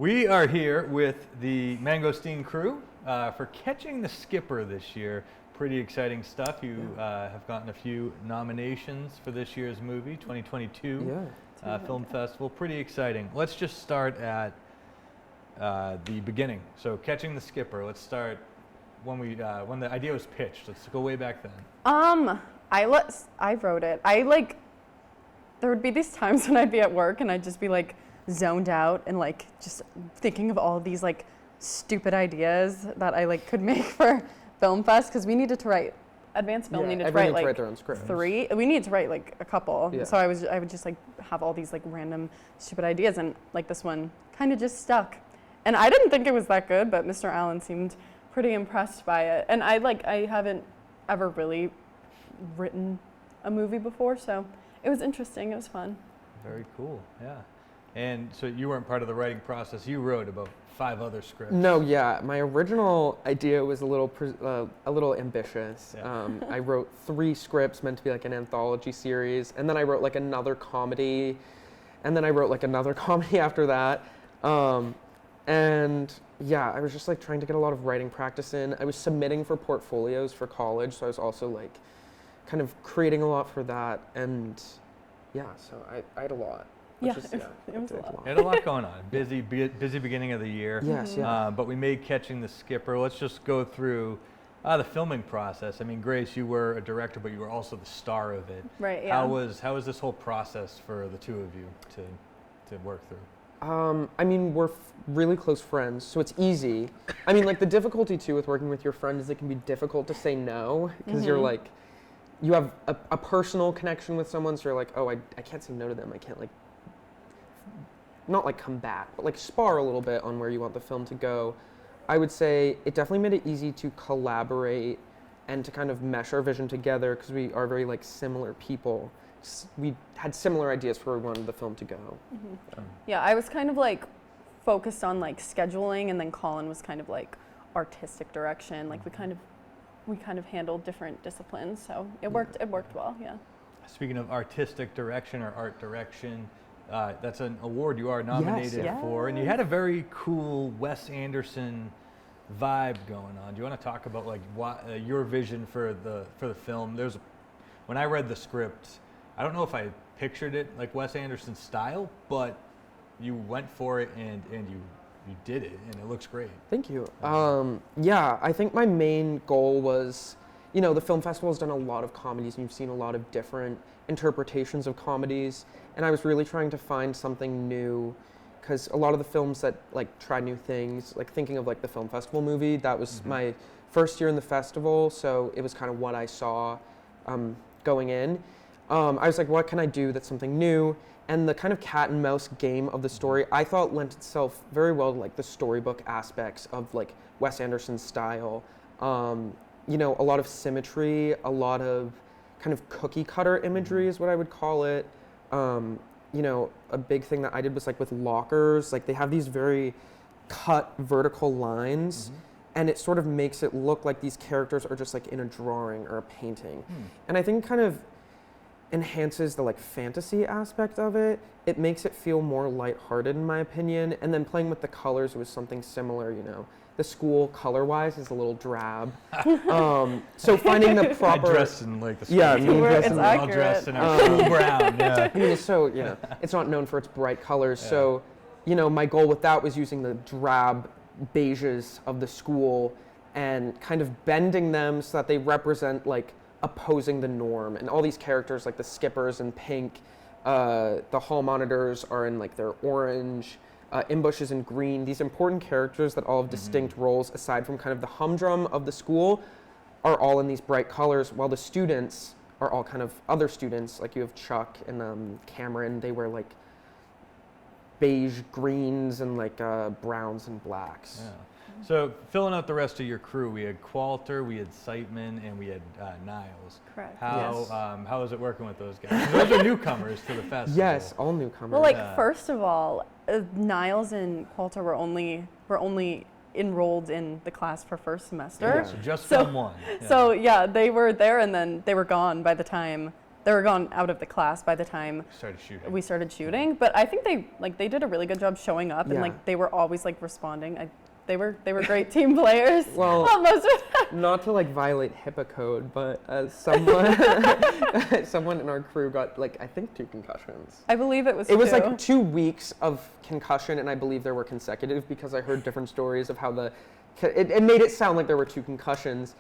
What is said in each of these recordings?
We are here with the Mangosteen crew for Catching the Skipper this year. Pretty exciting stuff. You have gotten a few nominations for this year's movie, 2022 Film Festival. Pretty exciting. Let's just start at the beginning. So Catching the Skipper, let's start when the idea was pitched. Let's go way back then. I wrote it. There would be these times when I'd be at work and I'd just be like zoned out and like just thinking of all of these like stupid ideas that I like could make for Film Fest, because we needed to write advanced film. Needed to write like their own scripts. 3. We needed to write like a couple. Yeah. So I would just like have all these like random stupid ideas, and like this one kind of just stuck. And I didn't think it was that good, but Mr. Allen seemed pretty impressed by it. And I haven't ever really written a movie before, so it was interesting. It was fun. Very cool. Yeah. And so you weren't part of the writing process. You wrote about 5 other scripts. No, yeah. My original idea was a little ambitious. Yeah. I wrote 3 scripts meant to be like an anthology series, and then I wrote like another comedy, and then I wrote like another comedy after that. And yeah, I was just like trying to get a lot of writing practice in. I was submitting for portfolios for college, so I was also like kind of creating a lot for that. And yeah, so I had a lot. It was a lot. You had a lot going on. Busy beginning of the year. Yes, yeah. But we made Catching the Skipper. Let's just go through the filming process. I mean, Grace, you were a director, but you were also the star of it. Right. Yeah. How was this whole process for the two of you to work through? I mean, we're really close friends, so it's easy. I mean, like the difficulty too with working with your friend is it can be difficult to say no, because you're like, you have a personal connection with someone, so you're like, oh, I can't say no to them. I can't like, not like combat, but like spar a little bit on where you want the film to go. I would say it definitely made it easy to collaborate and to kind of mesh our vision together, because we are very like similar people. We had similar ideas for where we wanted the film to go. Yeah, I was kind of like focused on like scheduling, and then Colin was kind of like artistic direction. Like we kind of handled different disciplines, so it worked well. Yeah. Speaking of artistic direction or art direction, that's an award you are nominated for, and you had a very cool Wes Anderson vibe going on. Do you want to talk about like your vision for the film? When I read the script, I don't know if I pictured it like Wes Anderson's style, but you went for it and you did it, and it looks great. Thank you. Yeah, I think my main goal was, the film festival has done a lot of comedies, and you've seen a lot of different interpretations of comedies, and I was really trying to find something new, because a lot of the films that like try new things, like thinking of like the film festival movie, that was my first year in the festival, so it was kind of what I saw going in. I was like, what can I do that's something new? And the kind of cat and mouse game of the story, I thought lent itself very well to like the storybook aspects of like Wes Anderson's style. A lot of symmetry, a lot of kind of cookie cutter imagery is what I would call it. A big thing that I did was like with lockers, like they have these very cut vertical lines, and it sort of makes it look like these characters are just like in a drawing or a painting. And I think kind of enhances the like fantasy aspect of it. It makes it feel more lighthearted in my opinion. And then playing with the colors was something similar, The school color-wise is a little drab. So finding the proper... I dressed in like the school. Yeah, all dressed in our cool brown. Yeah. I mean, it's not known for its bright colors. Yeah. So, my goal with that was using the drab beiges of the school and kind of bending them so that they represent like opposing the norm. And all these characters, like the skippers in pink, the hall monitors are in like their orange, Imbush is in green. These important characters that all have distinct roles aside from kind of the humdrum of the school are all in these bright colors, while the students are all kind of other students. Like you have Chuck and Cameron, they wear like beige greens and like browns and blacks. Yeah. So filling out the rest of your crew, we had Qualter, we had Sightman, and we had Niles. Correct. How is it working with those guys? Those are newcomers to the festival. Yes, all newcomers. Well, first of all, Niles and Qualter were only enrolled in the class for first semester. Yeah, so just film one. Yeah. So they were there, and then they were gone by the time they were gone out of the class by the time we started shooting. But I think they did a really good job showing up, and like they were always like responding. They were great team players. Well, most of the time. Not to like violate HIPAA code, but someone someone in our crew got like I think 2 concussions. I believe it was. It was like 2 weeks of concussion, and I believe there were consecutive because I heard different stories of how it made it sound like there were 2 concussions,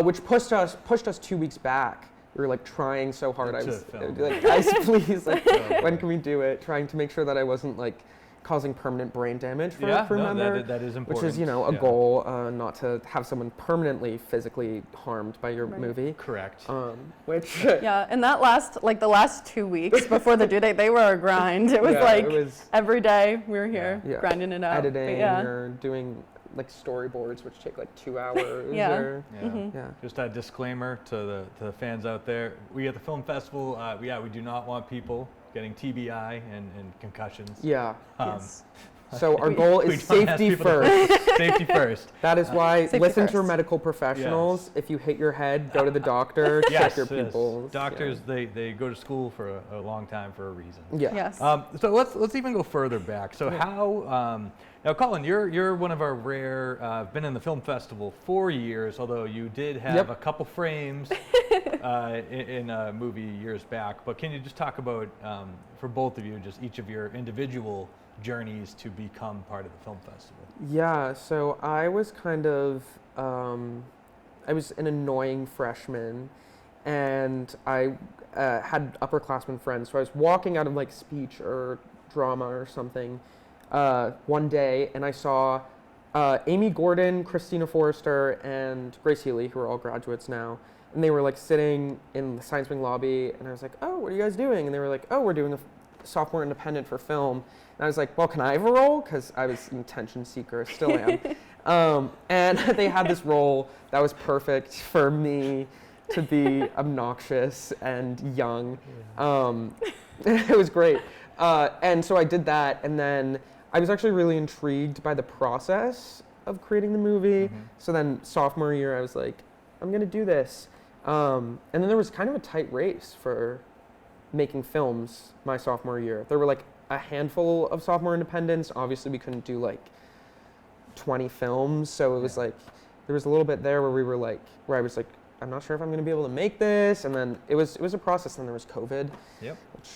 which pushed us 2 weeks back. We were like trying so hard. I was like, guys, please, like, when can we do it? Trying to make sure that I wasn't like causing permanent brain damage for a crew member. That is important. Which is, a goal, not to have someone permanently physically harmed by your movie. Correct. Which yeah, and that the last 2 weeks before the due date, they were a grind. It was every day we were here grinding it out. Editing or doing like storyboards, which take like 2 hours. Just a disclaimer to the fans out there: we at the film festival, we do not want people getting TBI and concussions. Yeah. Yes. So our goal is safety first. Safety first. That is why listen first. to your medical professionals. Yes. If you hit your head, go to the doctor. Check your pupils. Doctors, they go to school for a long time for a reason. Yeah. Yes. So let's even go further back. So how now, Colin, you're one of our rare. Been in the film festival 4 years, although you did have a couple frames in a movie years back. But can you just talk about for both of you, just each of your individual journeys to become part of the film festival? Yeah, so I was kind of, I was an annoying freshman, and I had upperclassmen friends. So I was walking out of like speech or drama or something one day, and I saw Amy Gordon, Christina Forrester, and Grace Healy, who are all graduates now. And they were like sitting in the Science Wing lobby, and I was like, oh, what are you guys doing? And they were like, oh, we're doing a sophomore independent for film. And I was like, well, can I have a role? Because I was an attention seeker, still am. And they had this role that was perfect for me to be obnoxious and young. It was great. And so I did that, and then I was actually really intrigued by the process of creating the movie. Mm-hmm. So then sophomore year, I was like, I'm going to do this. And then there was kind of a tight race for making films my sophomore year. There were like a handful of sophomore independents. Obviously, we couldn't do like 20 films, so it was like there was a little bit there where I was like, I'm not sure if I'm going to be able to make this. And then it was a process. And there was COVID. Yep. Which,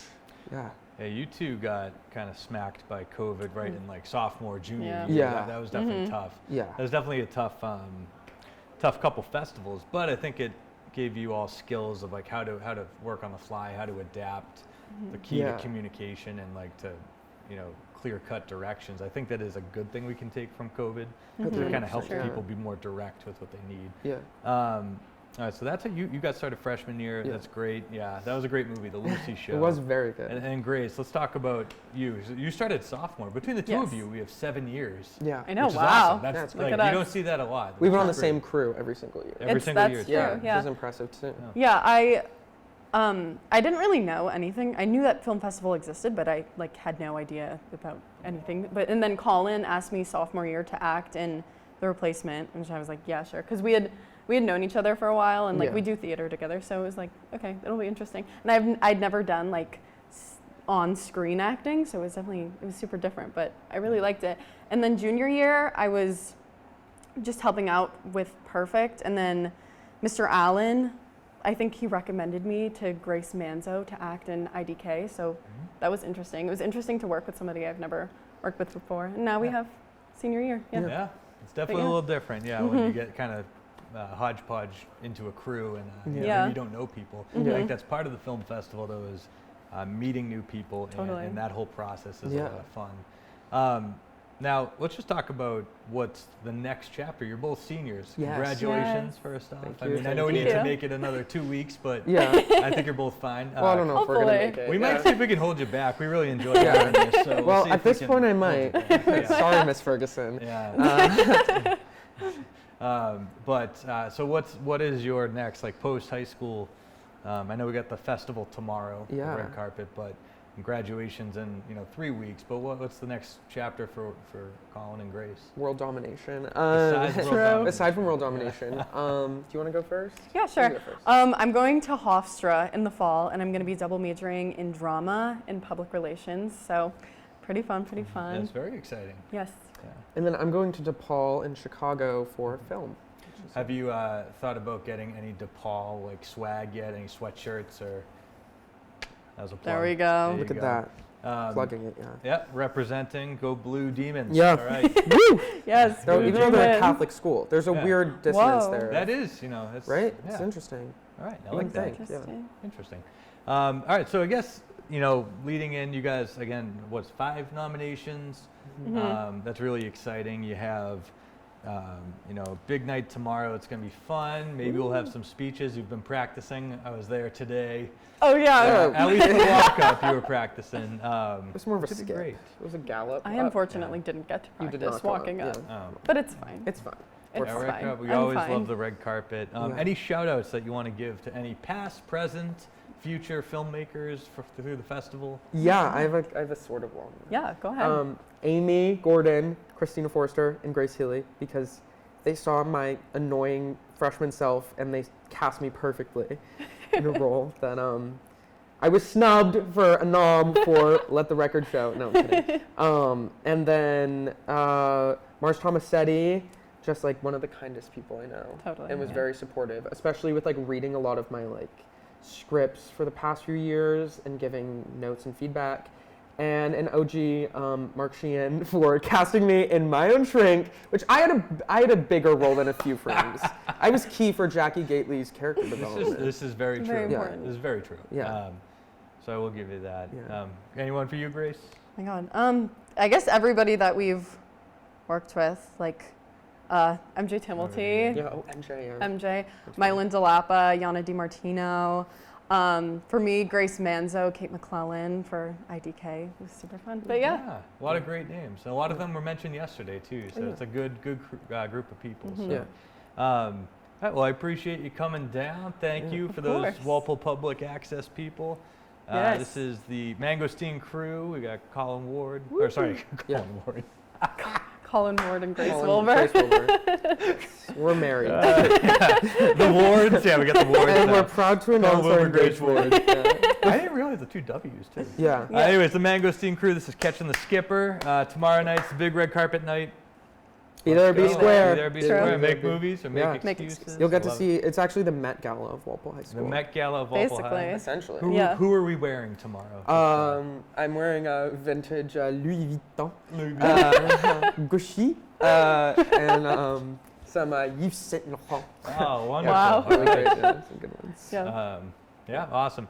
yeah. Yeah, you two got kind of smacked by COVID right in like sophomore, junior year. Yeah. That was definitely tough. Yeah. That was definitely a tough couple festivals, but I think it gave you all skills of like how to work on the fly, how to adapt, the key to communication, and like to, clear cut directions. I think that is a good thing we can take from COVID. It kind of helps people be more direct with what they need. Yeah. All right, so that's you got started freshman year. Yeah. That's great. Yeah, that was a great movie, The Lucy Show. It was very good. And Grace, let's talk about you. You started sophomore. Between the two of you, we have 7 years. Yeah. I know. Which is wow. awesome. That's like, you don't see that a lot. We've been on the same crew every single year. Every single year. That's true. Yeah. It was impressive too. Yeah, I didn't really know anything. I knew that film festival existed, but I had no idea about anything. And then Colin asked me sophomore year to act in The Replacement, which I was like, yeah, sure, because we had known each other for a while, and we do theater together, so it was like, okay, it'll be interesting. And I'd never done like on-screen acting, so it was super different, but I really liked it. And then junior year, I was just helping out with Perfect, and then Mr. Allen, I think he recommended me to Grace Manzo to act in IDK, so that was interesting. It was interesting to work with somebody I've never worked with before, and now we have senior year. Yeah, it's definitely a little different. Yeah, when you get kind of hodgepodge into a crew and when you don't know people. I think that's part of the film festival, though, is meeting new people, and that whole process is a lot of fun. Now, let's just talk about what's the next chapter. You're both seniors. Yes. Congratulations, first off. Thank you. I know we need to make it another 2 weeks, but I think you're both fine. Well, I don't know if we're going to make it. We might see if we can hold you back. We really enjoy doing this. So well, at this point, I might. Sorry, Miss Ferguson. Yeah. So what is your next, like, post high school? I know we got the festival tomorrow, the red carpet, but graduation's in 3 weeks, but what's the next chapter for Colin and Grace? World domination. Besides world domination. Aside from world domination. Do you want to go first? Yeah, sure. You go first. I'm going to Hofstra in the fall, and I'm going to be double majoring in drama and public relations. So, pretty fun. That's very exciting. Yes. Yeah. And then I'm going to DePaul in Chicago for film. Have you thought about getting any DePaul like swag yet? Any sweatshirts or? That was a plug. There we go. There Look you at go. that. Plugging it, yeah. Yeah, representing Go Blue Demons. Yeah. All right. Yes. So Good. even though they're a Demons. Catholic school, there's a Yeah. weird dissonance Whoa. there. That is, it's right? Yeah. It's interesting. All right, I You like would that. think. Interesting. Interesting. All right, so I guess leading in, you guys again, what's 5 nominations? That's really exciting. You have, big night tomorrow. It's gonna be fun. Maybe we'll have some speeches. You've been practicing. I was there today. Oh yeah. Yeah. At least the walk up, you were practicing. It was more of a should be skip. great. It was a gallop. I unfortunately didn't get to You did practice not go walking up, up, but it's fine. It's fine. It's Yeah, red fine. carpet. We I'm always fine. love the red carpet. Yeah. Any shout outs that you want to give to any past, present, future filmmakers through the festival? Yeah, I have a sort of long one. Yeah, go ahead. Amy, Gordon, Christina Forster, and Grace Healy, because they saw my annoying freshman self and they cast me perfectly in a role that I was snubbed for a nom for Let the Record Show. No, I'm kidding. And then Mars Tomasetti, just like one of the kindest people I know. Totally. And was Yeah. very supportive, especially with like reading a lot of my like scripts for the past few years and giving notes and feedback. And an OG, Mark Sheehan, for casting me in My Own Shrink, which I had a bigger role than a few friends. I was key for Jackie Gately's character development. This is very true. Very important. This is very true. Yeah. So I will give you that. Yeah. Anyone for you, Grace? Oh my God. I guess everybody that we've worked with, like MJ Timilty, Yeah, oh, MJ. Yeah. MJ, Mylan DeLappa, Yana DiMartino. For me, Grace Manzo, Kate McClellan for IDK. It was super fun. But yeah. A lot of great names. And a lot of them were mentioned yesterday too. So it's a good group of people. So. Yeah. All right, well, I appreciate you coming down. Thank you for those course. Walpole Public Access people. Yes. This is the Mangosteen crew. We got Colin Ward. Woo-hoo. Or sorry, Yeah. Colin Ward. Colin Ward and Grace Colin, Wilber. Grace Wilber. We're married. The Wards. Yeah, we got the Wards. And now. we're proud to Colin announce Wilber our and Grace engagement. Yeah. I didn't realize the 2 W's too. Yeah. Yeah. Anyways, the Mangosteen crew. This is Catching the Skipper. Tomorrow night's the big red carpet night. Be there, be Let's go. square. Be there, be True. square. Be there, Make be- movies or Yeah. make Make excuses. You'll get I to love see, it. it's actually the Met Gala of Walpole High The School. Met Gala of Walpole Basically. High. Essentially. Yeah. Who are we wearing tomorrow? I'm wearing a vintage Louis Vuitton, Louis Vuitton. Gucci, and some Yves Saint Laurent. Oh, wonderful. Wow. Really All great, right. yeah, some good ones. Yeah. Yeah, awesome.